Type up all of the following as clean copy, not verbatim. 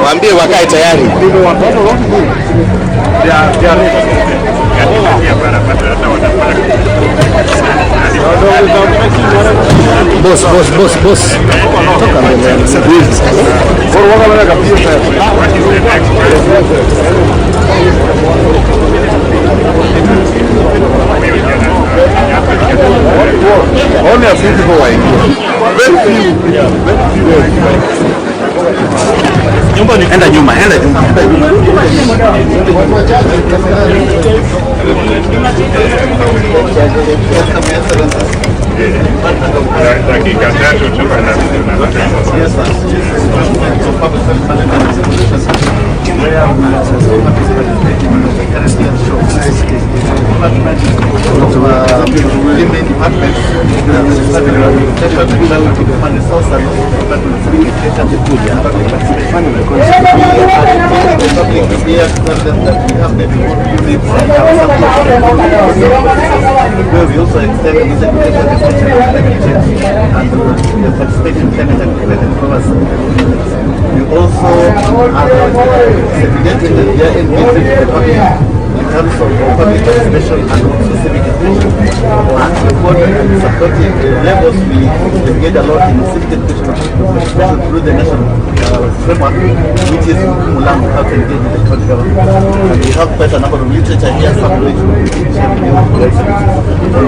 waambie wakae tayari. Boss. Toka mbele. Only a few people were Enda nyuma. We also segregating the year-end meeting in terms of public participation and also civic education. And supporting levels, we engage a lot in civic education, especially through the national framework, which is Mulam, how to engage with the county government. And we have quite a number of literature here, some of which we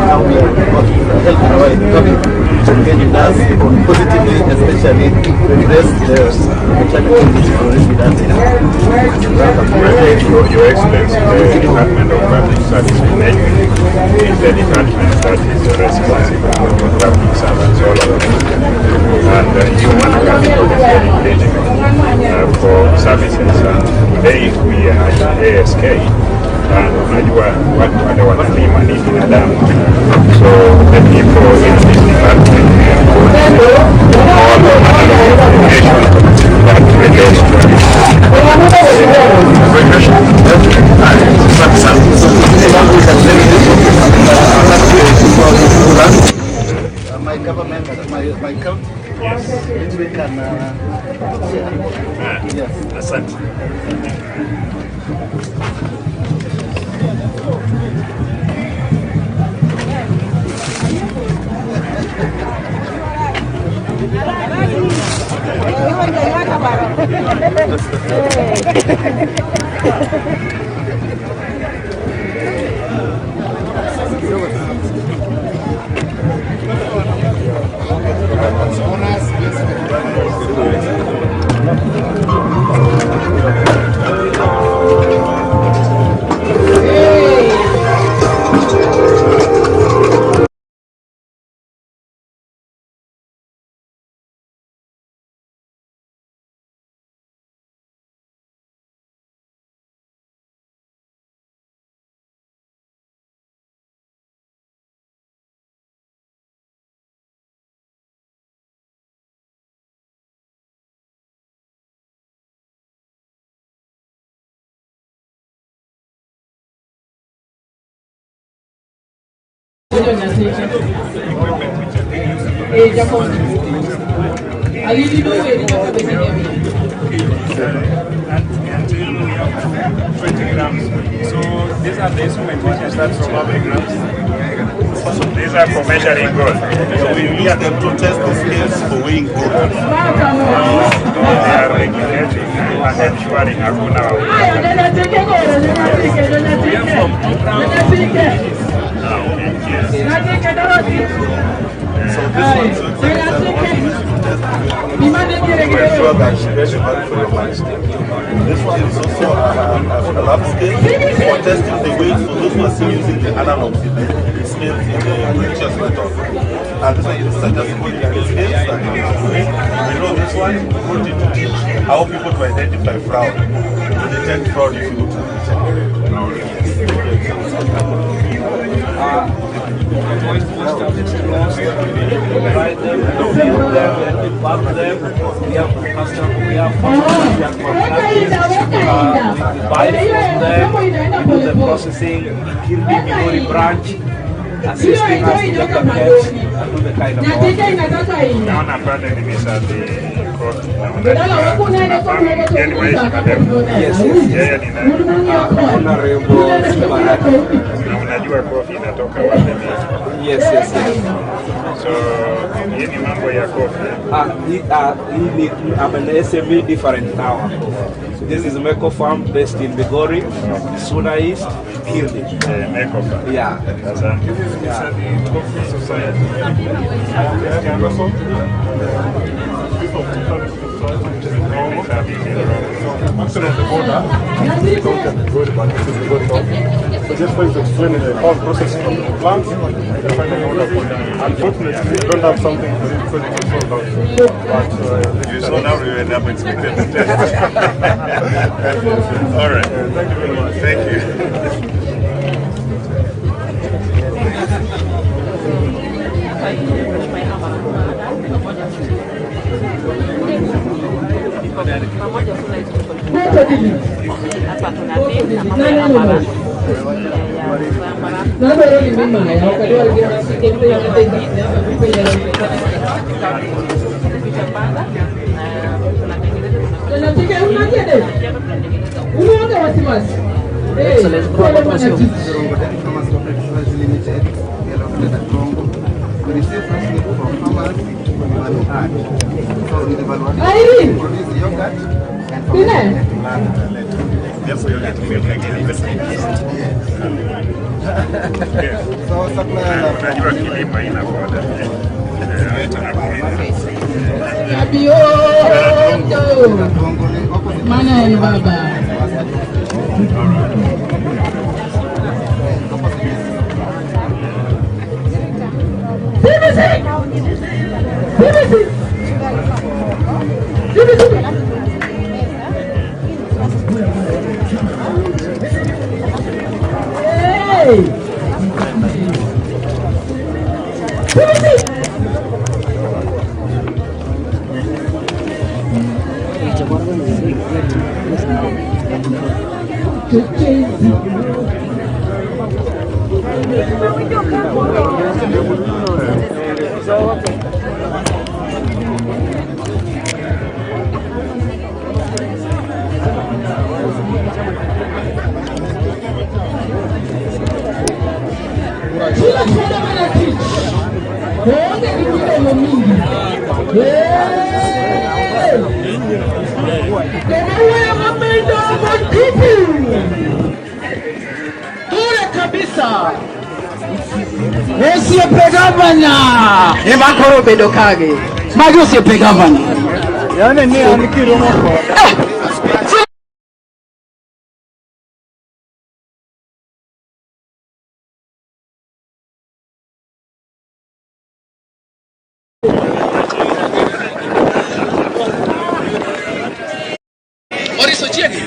how we help our economy to engage with us positively, especially address the climate change already with us. Your Excellency, the Department of Public Service Management is the department that is responsible for public service all over the country. And you are accountable for the engagement for services. And today we are in ASK. And unajua watu wale wanalima ni binadamu. So the people in this department all the information that relates to my government, my county, yes, which we can yes. Asante. So these are the instrumentation that from our grams. These are for measuring gold. So we use them to test the scales for weighing gold. They are regulating and ensuring hakuna. So this one is ensure that she gets value for your money. This one is also a lab scale for testing the weight for those who are still using the analog scale in the previous method. And this one is just putting the scales and we know this one put it to teach how people to identify fraud, to detect fraud if you look at the processing, Migori branch, assisting us to get the pets and do the kind of work. Naona pale nimesha coffee. Na unajua yani maisha madefu. Yes. Yeye ni nani? Honorable Simba Arati. Na unajua coffee inatoka wapi? Yes. So, hii ni mambo ya coffee. I'm an SME different now. So this is Meko Farm based in Migori, Suna East, Kirdi. Meko Farm. Yeah. Asante. Yeah. The Coffee Society. So just for you to explain the whole process from the plant, you find an order for them. Unfortunately, we don't have something for it because it's sold out. But You saw now we were unexpected to test. All right. thank you very much. Thank you. Therefore, you're getting milk again. Unajua kilimo ina boda. Mana ya baba. Ni makoro bedo kage. Magi osiepe gavana. Yaani ni anikiro moko. Oriso chiegi.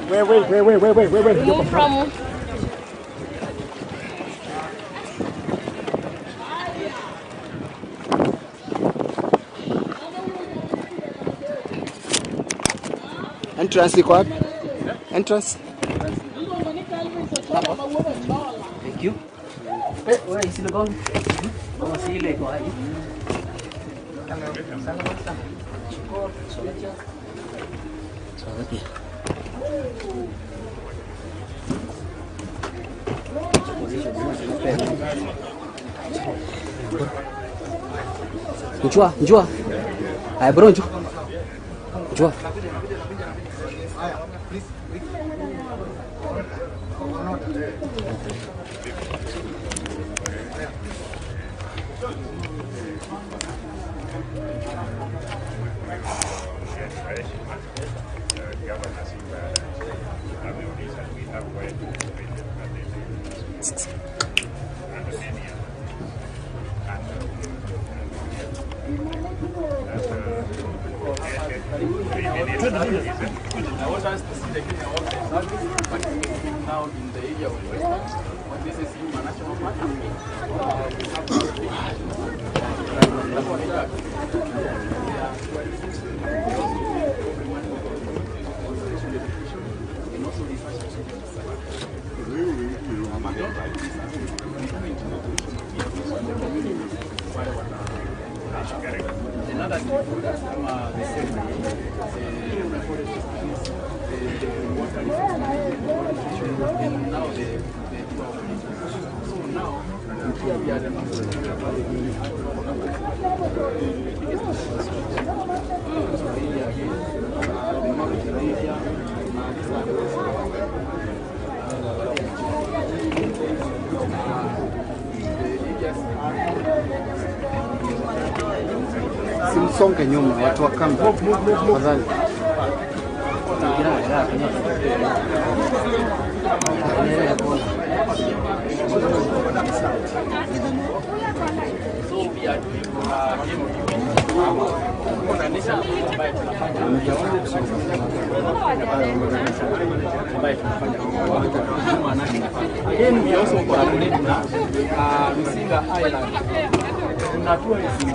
Wait. Move from. Entrance iko wapi? Entrance. Thank you. Wewe isile gong. Kama sile iko wapi? Njua. Haya bro, njua. Governor Simba ameuliza we have wide information that they do and many I want us to see the Kenya Wildlife Service, but now in the area of Western, but this is Simba National Park. Another thing the same water and now the so now we are the Simsonge nyuma, watu wa kambi. Tafadhali. So we are doing game of again, we also collaborate na Singa Island. Kuna tourism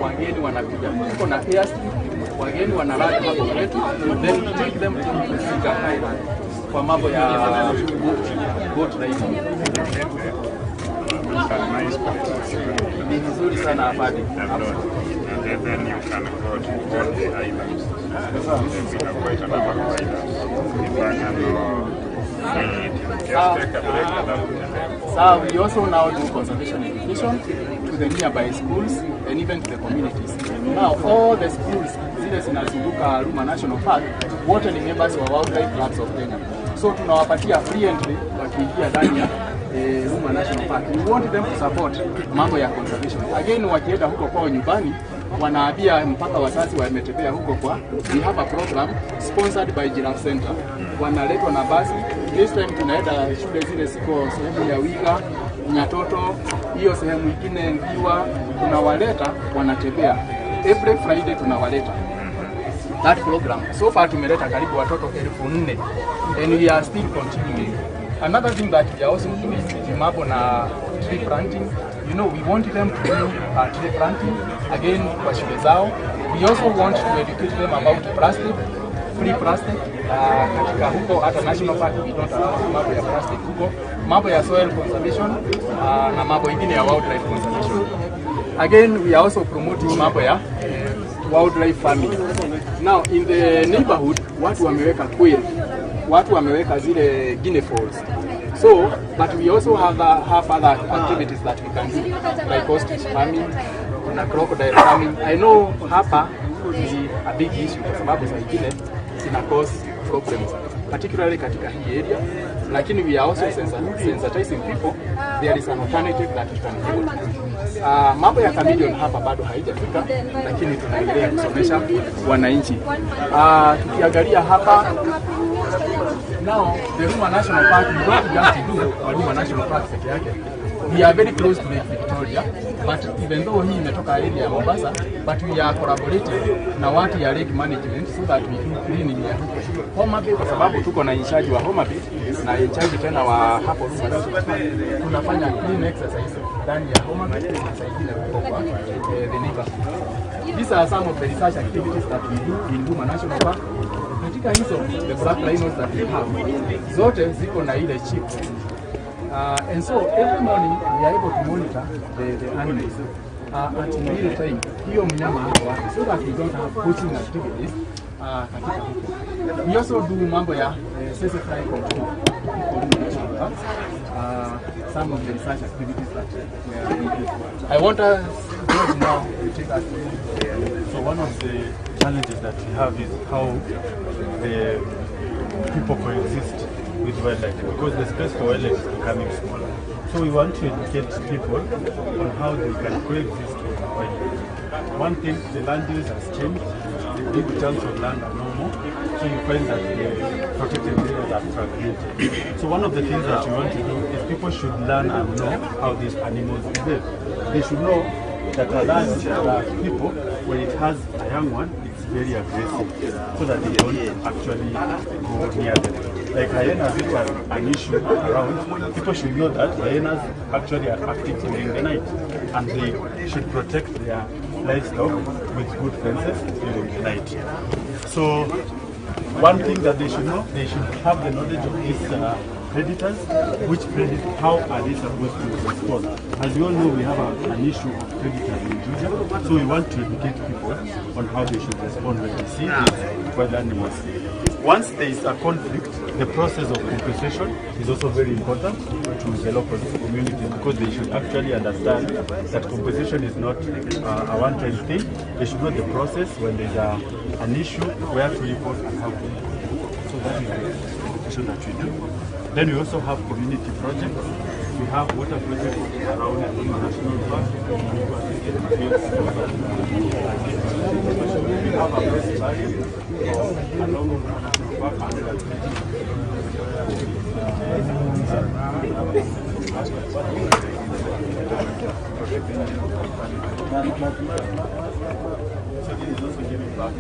wageni wanakuja, tuko na airstrip, wageni wanalala hapo kwetu, then we take them to Singa Island kwa mambo ya boat riding. Ni nzuri sana hapa. And then you can go to all the islands. We have quite a number of islands. Just take a break and then So we also now do conservation education to the nearby schools and even to the communities. Now all the schools zile zinazunguka Ruma National Park wote ni members wa Wildlife Clubs of Kenya. So tunawapatia free entry wakiingia ndani ya Ruma National Park. We want them to support mambo ya conservation. Again, wakienda huko kwao nyumbani wanaambia mpaka wazazi wametembea huko kwa we have a program sponsored by Giraffe Center. Wanaletwa na basi. This time tunaenda shule zile siko sehemu ya Wiga, Nyatoto, hiyo sehemu nyingine Ngiwa, tunawaleta wanatembea. Every Friday tunawaleta. That program so far tumeleta karibu watoto 4,000 and we are still continuing. Another thing that we are also doing is mambo na tree planting. You know, we want them to do tree planting again kwa shule zao. We also want to educate them about plastic, free plastic. Katika huko hata National Park we don't allow mambo ya plastic huko, mambo ya soil conservation na mambo ingine ya wildlife conservation. Again, we are also promoting mambo ya wildlife farming. Now in the neighborhood watu wameweka quail, watu wameweka zile guinea fowls. So, but we also have other activities that we can do, like ostrich farming, na crocodile farming. I know hapa is a big issue kwa sababu saa ingine zina cause problems, particularly katika hii area. Lakini we are also sensitizing people. There is an alternative that we can do. Mambo ya chameleon hapa bado haijafika, lakini tunaendelea kusomesha wananchi. Tukiangalia hapa now, the Ruma National Park, we don't just do Ruma National Park peke yake. We are very close to Lake Victoria, but even though hii imetoka area ya Mombasa, but we are collaborating na watu ya lake management so that we do cleaning ya huko Homa Bay, kwa sababu tuko na incharge wa Homa Bay na incharge tena wa hapo Ruma National Park. Tunafanya clean exercise ndani ya Homa Bay na saingine huko kwa the neighborhood. These are some of the research activities that we do in Ruma National Park. Katika hizo the black rhinos that we have zote ziko na ile chip. And so every morning we are able to monitor the animals at real time. Hiyo mnyama hapo wapi, so that we don't have poaching activities katika huko. We also do mambo ya fly control. Some of the research activities that we do. I want us now to take us through. So one of the challenges that we have is how the people coexist with wildlife, because the space for wildlife is becoming smaller. So we want to educate people on how they can coexist with wildlife. one thing, the land use has changed. The big chunks of land are no more. So you find that the protected areas are fragmented. So one of the things that you want to do is people should learn and know how these animals behave. They should know that a large people, when it has a young one, it's very aggressive, so that they don't actually go near them. Like hyenas, which are an issue around, people should know that hyenas actually are active during the night, and they should protect their livestock with good fences during the night. So one thing that they should know, they should have the knowledge of these predators, how are they supposed to respond. As you all know, we have an issue of predators in Juja, so we want to educate people on how they should respond when they see these wild animals. Once there is a conflict, the process of compensation is also very important to the local community, because they should actually understand that compensation is not a one-time thing. They should know the process when there's an issue, where to report and how to report. So that is the compensation that we do. Then we also have community projects. We have water projects around the national park. We have a best area along the national park. So this is also giving back.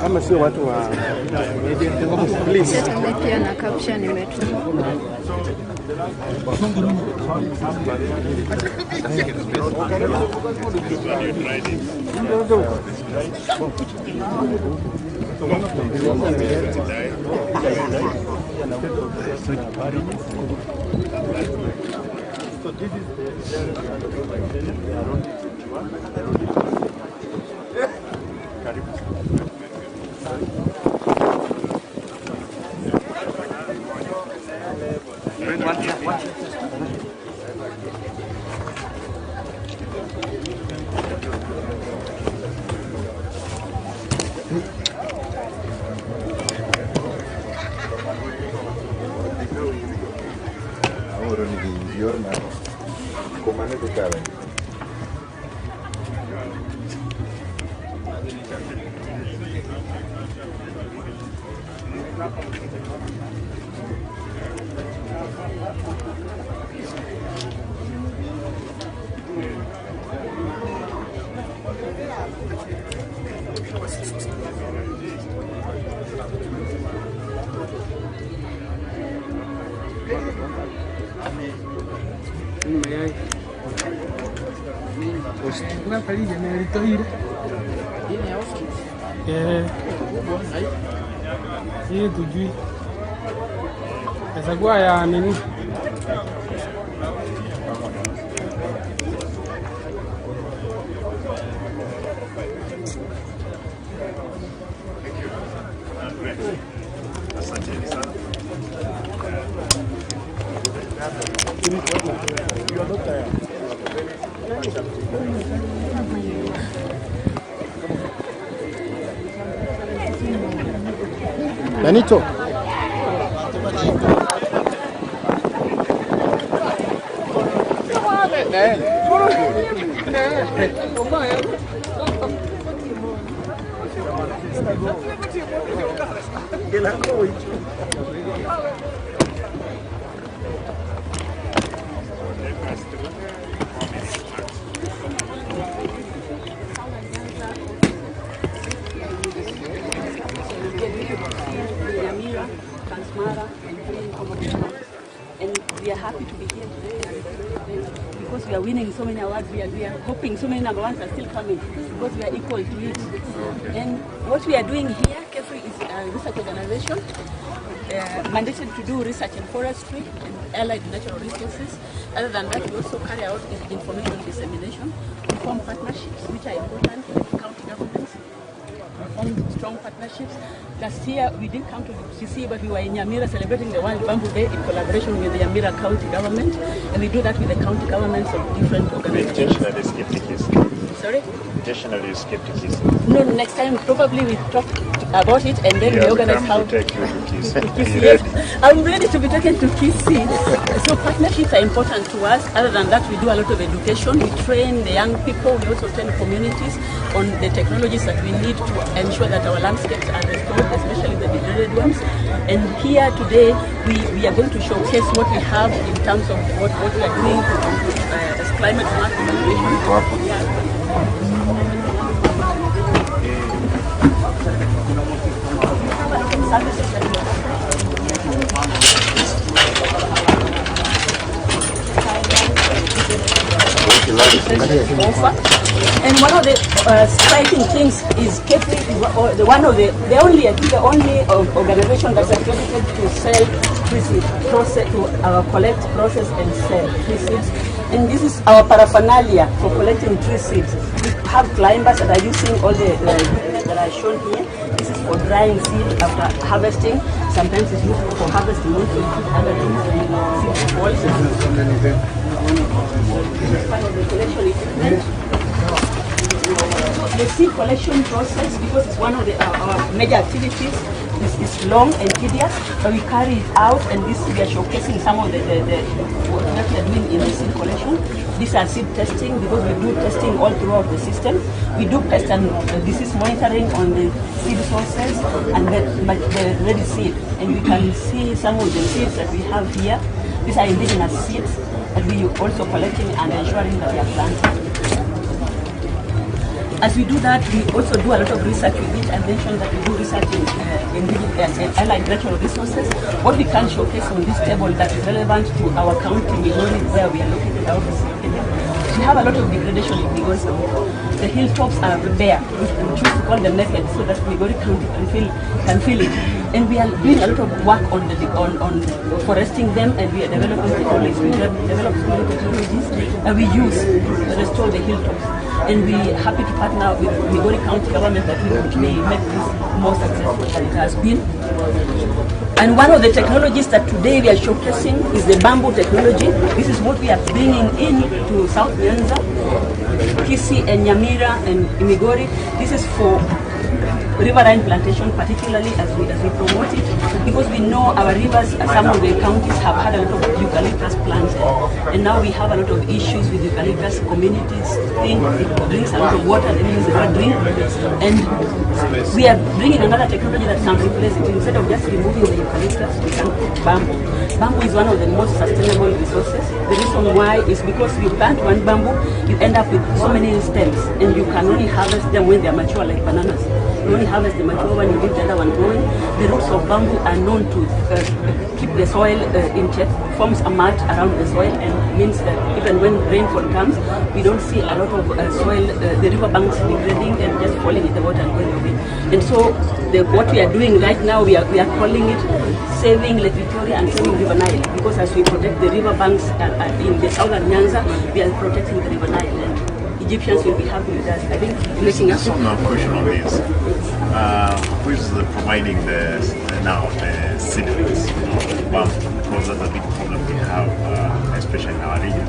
Kama sio watu wa please. Pia na caption imetuma. Hii tujui. Esa kuwa ya nini? Danito. And we are happy to be here today because we are winning so many awards. We are hoping so many number ones are still coming because we are equal to it. And what we are doing here, KEFRI is a research organization mandated to do research in forestry and allied natural resources. Other than that, we also carry out information dissemination, we form partnerships which are important with county governments. Formed strong partnerships. Last year we didn't come to CC, but we were in Nyamira celebrating the World Bamboo Day in collaboration with the Nyamira County government, and we do that with the county governments of different organizations. Sorry? Intentionally escaped Kisii. No, next time probably we talk about it and then we organize how to take you to Kisii. Yes, I'm ready to be taken to Kisii. So partnerships are important to us. Other than that, we do a lot of education. We train the young people. We also train communities on the technologies that we need to ensure that our landscapes are restored, especially the degraded ones. And here today, we are going to showcase what we have in terms of what we are doing as climate smart evaluation. And one of the striking things is KEFI is the only organization that's accredited to sell tree seeds, to collect, process, and sell tree seeds. And this is our paraphernalia for collecting tree seeds. We have climbers that are using all the equipment that are shown here. This is for drying seed after harvesting. Sometimes it's used for harvesting also other things, seed balls. This is part of the collection equipment. The seed collection process, because it's one of our major activities, is long and tedious, but we carry it out, and we are showcasing some of what we are doing in the seed collection. These are seed testing, because we do testing all throughout the system. We do pest and disease monitoring on the seed sources and the ready seed. And we can see some of the seeds that we have here. These are indigenous seeds that we are also collecting and ensuring that they are planted. As we do that, we also do a lot of research with it. I mentioned that we do research in allied natural resources. What we can showcase on this table that is relevant to our county, Migori, where we are located, our office is located. We have a lot of degradation in Migori. The hilltops are bare. We choose to call them naked so that Migori County can feel it. And we are doing a lot of work on foresting them, and we are developing technologies. We develop so many technologies that we use to restore the hilltops. And we are happy to partner with Migori County government that we may make this more successful than it has been. And one of the technologies that today we are showcasing is the bamboo technology. This is what we are bringing in to South Nyanza, Kisii and Nyamira and Migori. This is for riverine plantation, particularly as we promote it, because we know our rivers, some of the counties have had a lot of eucalyptus planted, and now we have a lot of issues with eucalyptus. Communities think it drinks a lot of water, they use the drink, and we are bringing another technology that can replace it. Instead of just removing the eucalyptus, we can put bamboo. Bamboo is one of the most sustainable resources. The reason why is because you plant one bamboo, you end up with so many stems, and you can only harvest them when they are mature, like bananas. You only harvest the mature one, you leave the other one growing. The roots of bamboo are known to keep the soil in check, forms a mat around the soil, and means that even when rainfall comes, we don't see a lot of soil, the river banks degrading and just falling in the water and going away. And so what we are doing right now, we are calling it Saving Lake Victoria and Saving River Nile, because as we protect the river banks in the southern Nyanza, we are protecting the river Nile. And Egyptians will be happy with us. I think making us. So now, question on this: who is providing the seedlings? Because that's a big problem we have, especially in our region,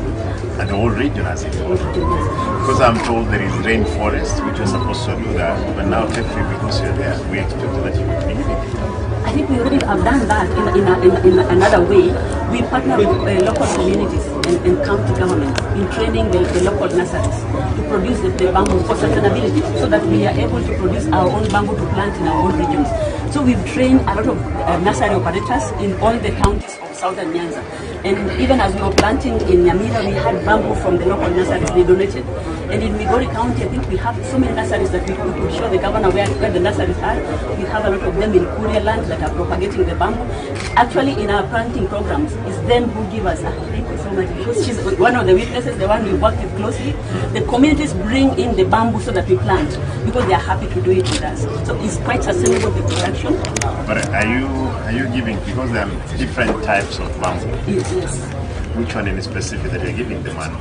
and the whole region as it whole. Because I'm told there is rainforest, which is supposed to do that, but now because you're there, we expect that you will be giving it. I think we already have done that in another way. We partner with local communities and county governments in training the local nurseries to produce the bamboo for sustainability, so that we are able to produce our own bamboo to plant in our own regions. So we've trained a lot of nursery operators in all the counties of southern Nyanza. And even as we were planting in Nyamira, we had bamboo from the local nurseries they donated. And in Migori County, I think we have so many nurseries that we could show the governor where the nurseries are. We have a lot of them in Kuria land that are propagating the bamboo. Actually, in our planting programs, it's them who give us, thank you so much, because she's one of the witnesses, the one we work with closely. The communities bring in the bamboo so that we plant, because they are happy to do it with us. So it's quite sustainable, the production. But are you giving, because there are different types of bamboo? Yes. Which one in specific that you're giving them, and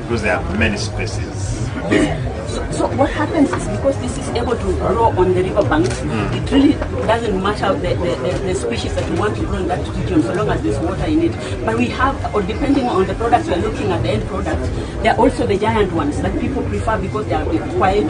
because there are many species? So what happens is because this is able to grow on the river banks, it really doesn't matter the species that you want to grow in that region, so long as there's water in it. But we have, or depending on the products we're looking at, the end product, there are also the giant ones that people prefer because they are quite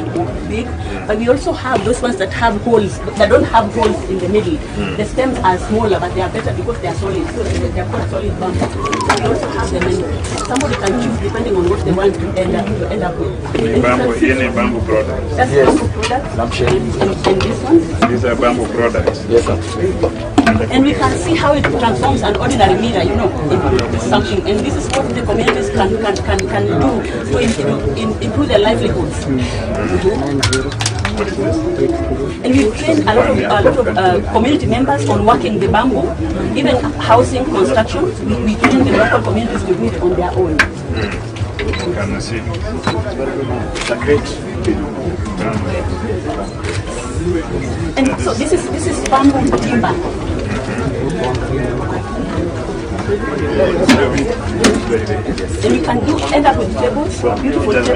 big. But we also have those ones that have holes, that don't have holes in the middle. The stems are smaller, but they are better because they are solid. So they are called solid bamboo. We also have them, and somebody can choose depending on what they want to end up with. Any bamboo products? That's bamboo products. And this one? These are bamboo products. Yes, sir. And we can see how it transforms an ordinary mirror, into something. And this is what the communities can do to improve their livelihoods. What is this? And we've trained a lot of community members on working the bamboo, even housing construction. We train the local communities to do it on their own. Can you see? It's a great. And so this is bamboo timber. And you can end up with tables, beautiful tables.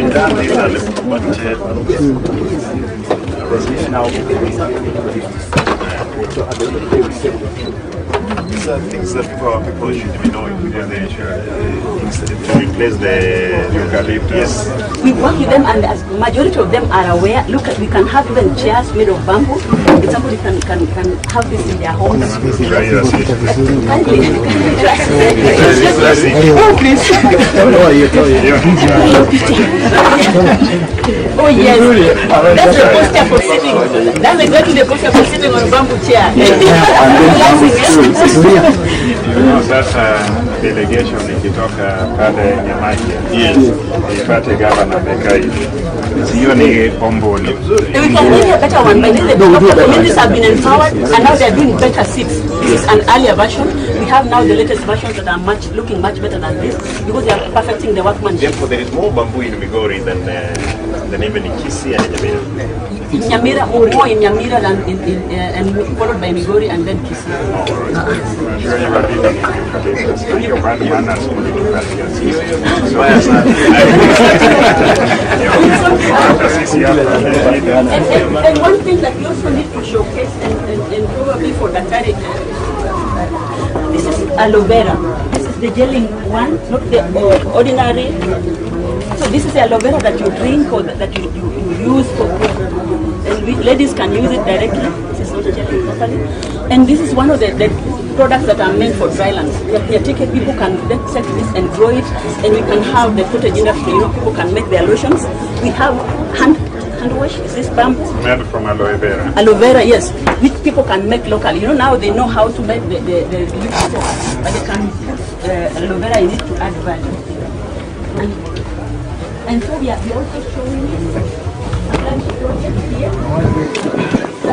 These are things that people should be knowing. They should replace the eucalyptus. Yes. We work with them, and as majority of them are aware. Look, we can have even chairs made of bamboo. If somebody can have this in their homes. Oh, please. Oh yes. That's the poster for sitting. That's exactly the poster for sitting on a bamboo chair. Sasa delegation ikitoka pale Nyamaki ipate gavana amekaa hivi, hiyo ni omboni. We can give you a better one, but the communities have been empowered and now they are doing better seats. This is an earlier version. We have now the latest versions that are looking much better than this because they are perfecting the workmanship. Therefore, there is more bamboo in Migori than even in Kisii and Nyamira. In Nyamira, more in Nyamira than and followed by Migori and then Kisii. And one thing that we also need to showcase and probably for Daktari, this is aloe vera. This is the gelling one, not the ordinary. So this is the aloe vera that you drink or that you use for, and ladies can use it directly. This is not gelling properly. And this is one of the products that are meant for drylands. People can set this and grow it, and we can have the cottage industry. People can make their lotions. We have hand wash. Is this bamboo? Made from aloe vera. Aloe vera, yes, which people can make locally. Now they know how to make the liquid soap, but they can put aloe vera in it to add value. And so we are also showing a project here.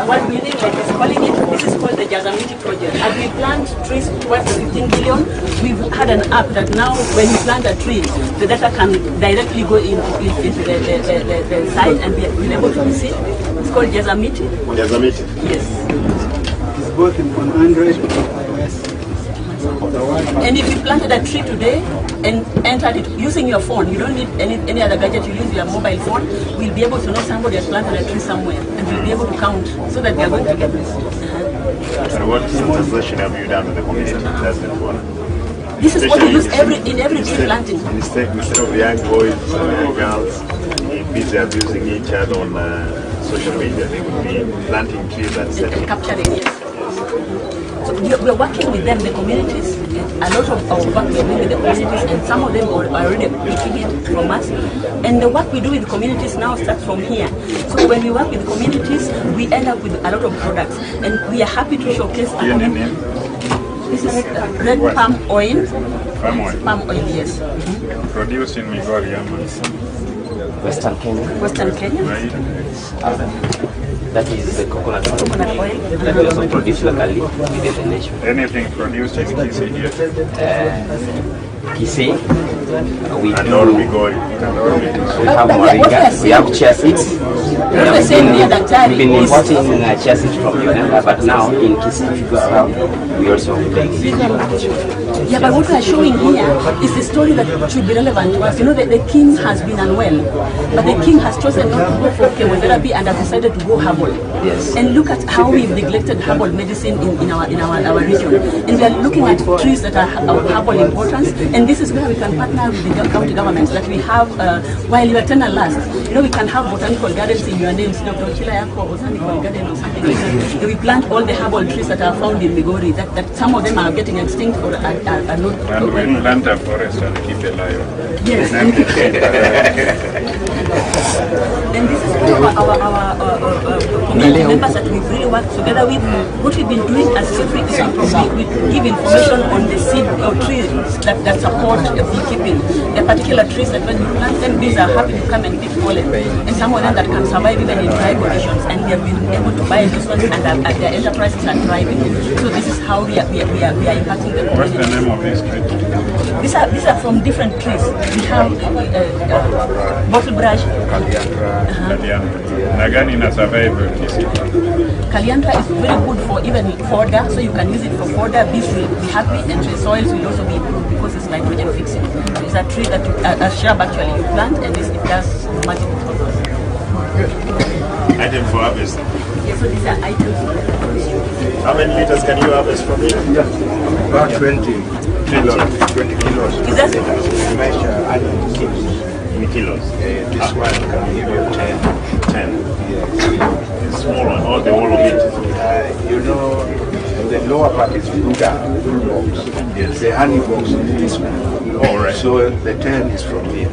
What we did, like is calling it, this is called the Jazamiti project. As we plant trees towards the 15 billion, we've had an app that now when you plant a tree, the data can directly go into the site and be able to see. It's called Jazamiti. Jazamiti? Yes. It's both on Android and iOS. And if you planted a tree today and entered it using your phone, you don't need any other gadget, you use your mobile phone, we'll be able to know somebody has planted a tree somewhere and we'll be able to count so that we are going to get this. And what sensitization have you done with the community that's been born? This is what we use in every tree planting. Instead of young boys and girls busy abusing each other on social media, they would be planting trees and setting. Capturing, yes. So we're working with them, the communities. A lot of our work we're doing with the communities, and some of them are already picking it from us. And the work we do with the communities now starts from here. So when we work with the communities, we end up with a lot of products, and we are happy to showcase. This is red palm oil. Palm oil? Palm oil, yes. Produced in Migori, Western Kenya. Western Kenya. Right. That is the coconut oil. Coconut oil. That we also produce locally within the nation. Anything produced in Kisii here? Kisei, we And do. all Migori. We have moringa, we have chia seeds. We've been importing chia seeds from Uganda, but now in Kisii, we also play. Yeah, but what we are showing here is the story that should be relevant to us. You know, the king has been unwell, but the king has chosen not to go for chemotherapy and has decided to go herbal. Yes. And look at how we've neglected herbal medicine in our region. And we are looking at trees that are of herbal importance. And this is where we can partner with the county governments that we have, while you attend a last, you know, we can have botanical gardens in your names, Dr. Chilayako Botanical Garden or something like that. We plant all the herbal trees that are found in Migori, that some of them are getting extinct or are not. And we plant a forest and keep alive. Yes. And this is our community members that we've really worked together with. What we've been doing as Sifri is we give information on the seed or trees that support beekeeping. There are particular trees that when you plant them, bees are happy to come and pick pollen. And some of them that can survive even in dry conditions. And we have been able to buy these ones and their enterprises are thriving. So this is how we are impacting the community. What's the name of this tree? These are from different trees. We have bottle brush. Nagani na survive Kisii. Caliandra is very good for even fodder, so you can use it for fodder. Bees will be happy, and the soils will also be improved because it's nitrogen fixing. It's a tree that a shrub actually you plant, and it does multiple purposes. Item for harvest. Yeah, so these are items. How many liters can you harvest from here? Yeah, about 20 kilos. 20 kilos. Is that? In kilos. This one can give you 10. 10. Yes. It's small one, or the whole of it. You know, the lower part is full box. Yes. The honey box is this one. All right. So the 10 is from here.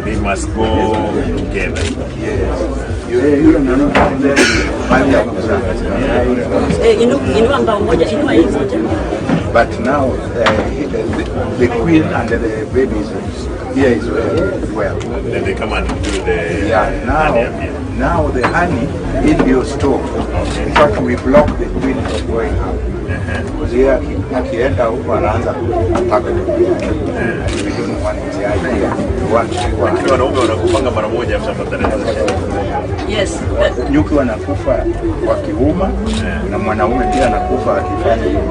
They must go together. Yes. But now the queen and the babies here is well. Then they come and do the now the honey in your store. In fact, we block the queen from going out. Here, akienda huko anaanza kupaka the queen. And we don't want it here. We want to wanaume wanakupanga mara moja after fertilization. Yes. Nyuki wanakufa wakiuma na mwanaume pia anakufa akifanya hiyo.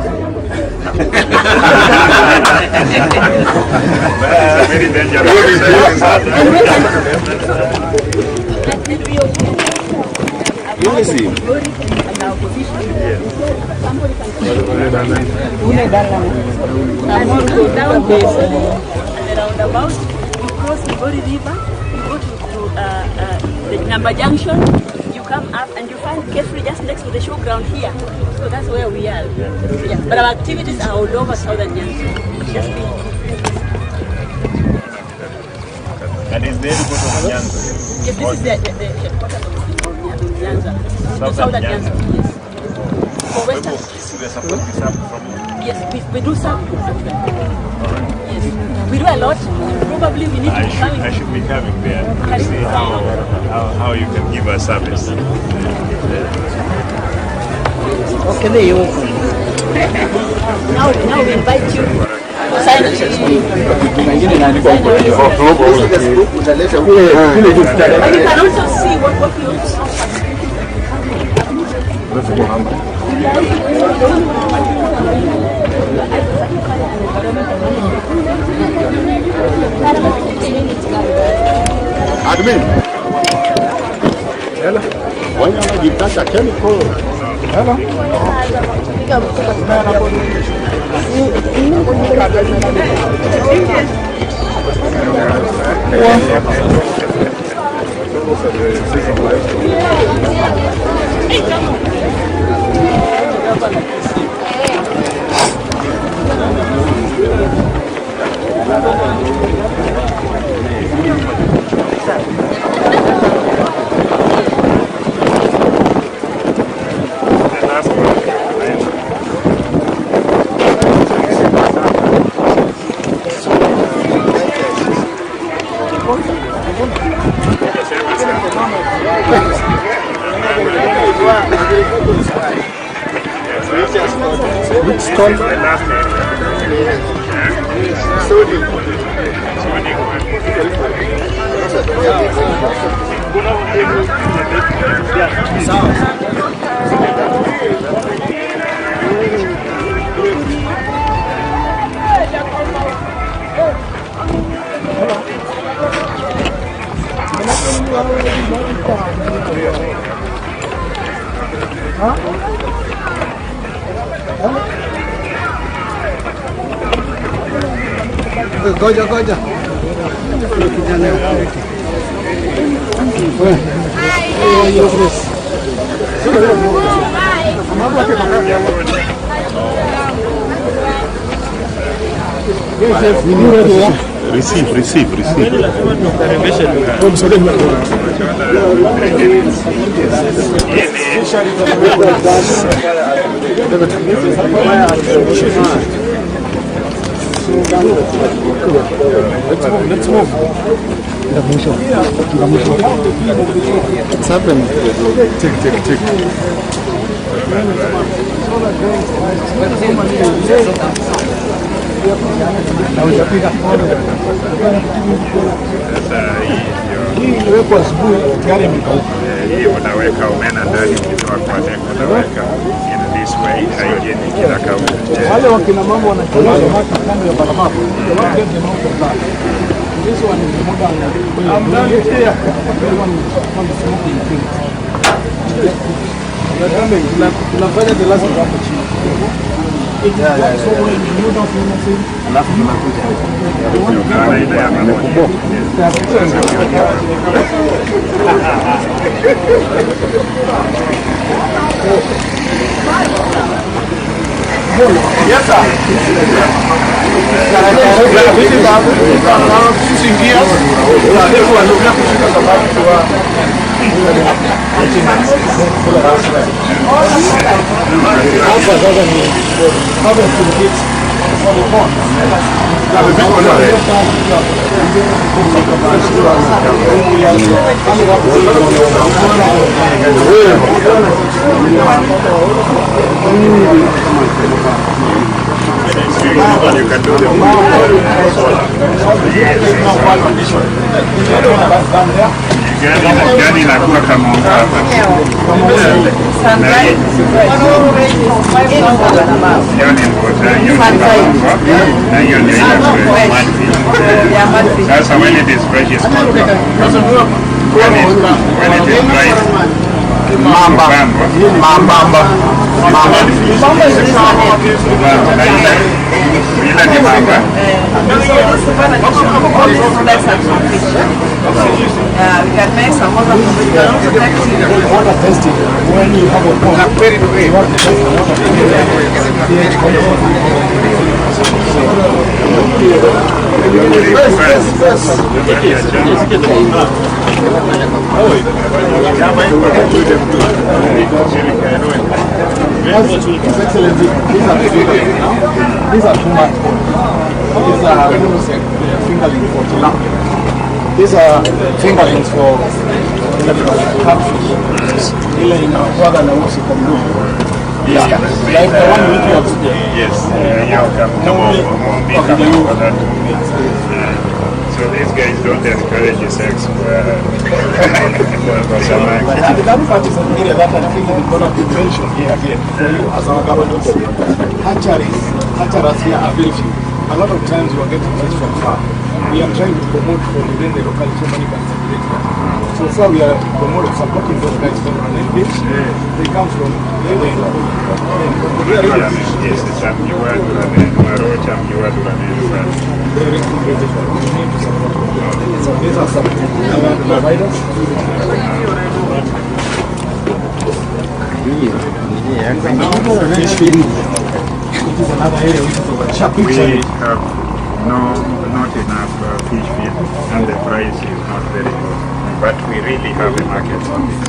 Very dangerous. You see? Roundabout, you cross the Migori River, you go to the Namba Junction, you come up and you find Kefri just next to the showground here. So that's where we are. Yeah. But our activities are all over Southern Nyanza. Just And is there good of Nyanza? yes, this is the headquarters of Nyanza. Southern Nyanza. Yes. For Western. Yes, we do some. Yes. We do a lot. Probably we need to be coming. I should be coming there to see how you can give us service. Okay, there you go. Now we invite you to sign it. But you can also see what we also offer. Admin. Hello. Why not give that a chemical? Hello. Which stall? Goja. Receive. Let's move. What's happening? Tick. Hii unaweka omena ndani ukitoa kwa neck unaweka in this way hygienic kila kaunti. Wale wakina mama wanachoma hapa kando ya barabara. This one is the modern. I'm done here. One smoking thing. Tunafanya the last one hapo chini. So when you don't feel nothing, alafu tunakuja. Unaona ile ya mambo. Yes, sir. This is our fishing gears. This one is not fishing about You can do the gani inakuwa kama hapa hiyo ni mkoja na hiyo ndio sasa when it is fresh is called when it is dry Mamba. We can make some other water testing when you have a pond. Excellency, these are too much. These are fingerlings for tilapia. These are fingerlings for catfish. Ile inakuwaga na usi kwa mdomo. Like the one we eat today. Yes. So these guys don't encourage sex for some And the other part is an area that I think is going to be mentioned here again for you as our government. Hatcheries here are very few. A lot of times we are getting fish from far. We are trying to promote from within the locality so many can separate them. So far we are promoting, supporting those guys from an beach. They come from yes, it's a new word very integrated. We need to support them. So these are some providers. Fish feeding. It is another area which is over. We have not enough fish feed and the price is not very good. But we really have a market for this.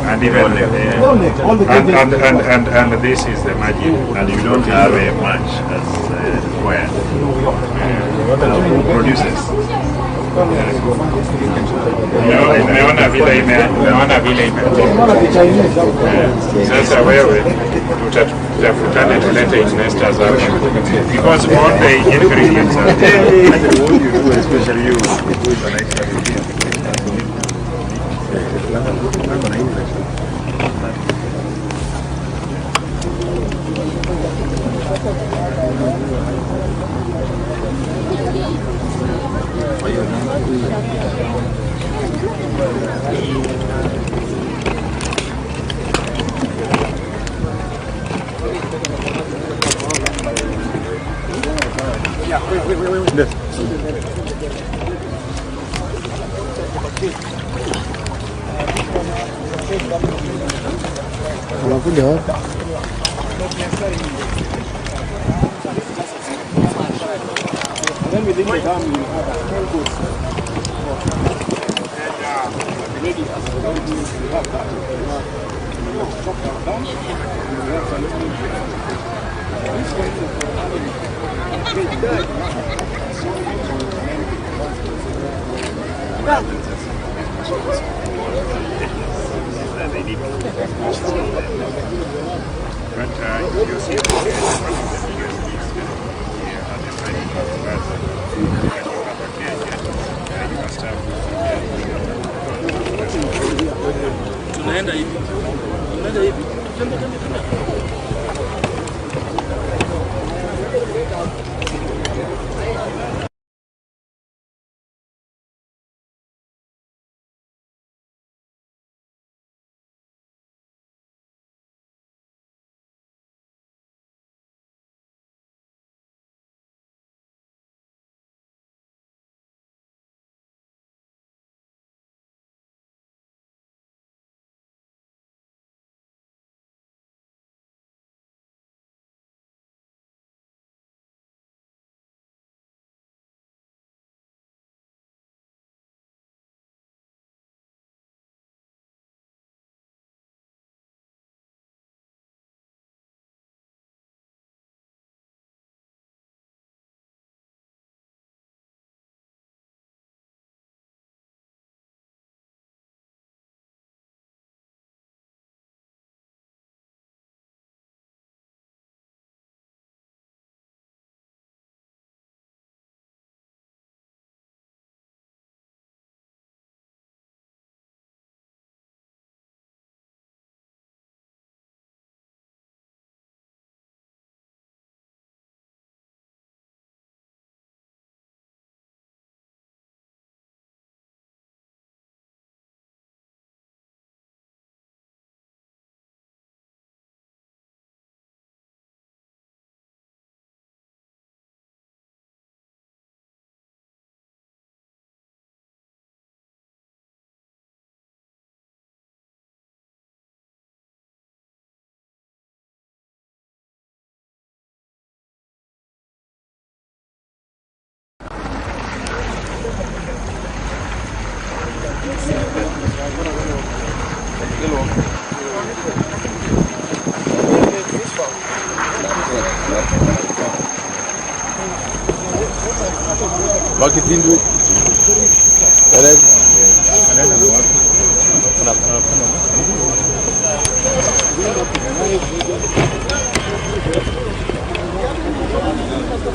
And even and this is the margin. And you don't have much as required. Producers. Umeona vile sasa wewe tutafutane tulete investors hapa because all the ingredients are there. What you do, especially you, Unakuja wapi? Then within the dam, you have a 10 boats. Ready as the dam, you have that. You have to chop that down. You have You see one of the biggest things here at the side of Gaza. You must have Tunaenda hivi. Tunaenda hivi. Wakitindwe.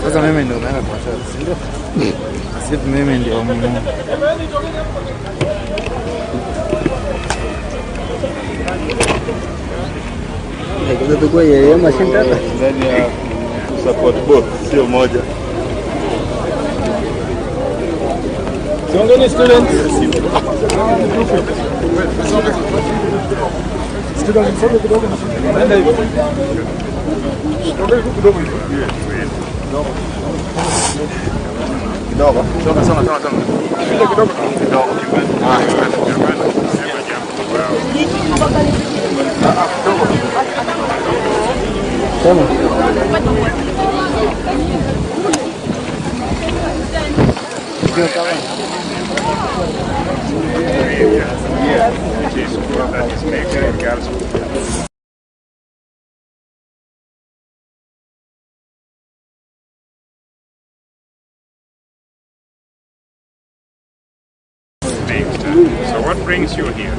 Sasa mimi ndio naenda kwa shati, si ndio? Sisi mimi ndio mimi. Ndio tukua yeye machine tata. Ndani ya support both sio moja. Siongeni students. Students msome kidogo. Nenda hivi. Siongeni kidogo hivi. Kidogo. Soma. Kidogo. Yeah. great. So what brings you here?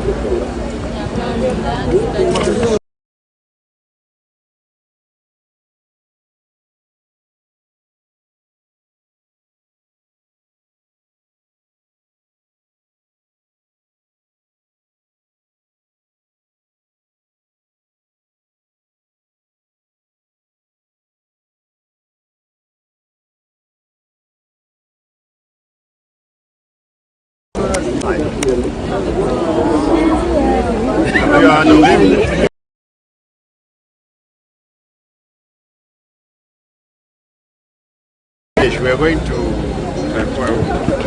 We are going to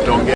Tonge.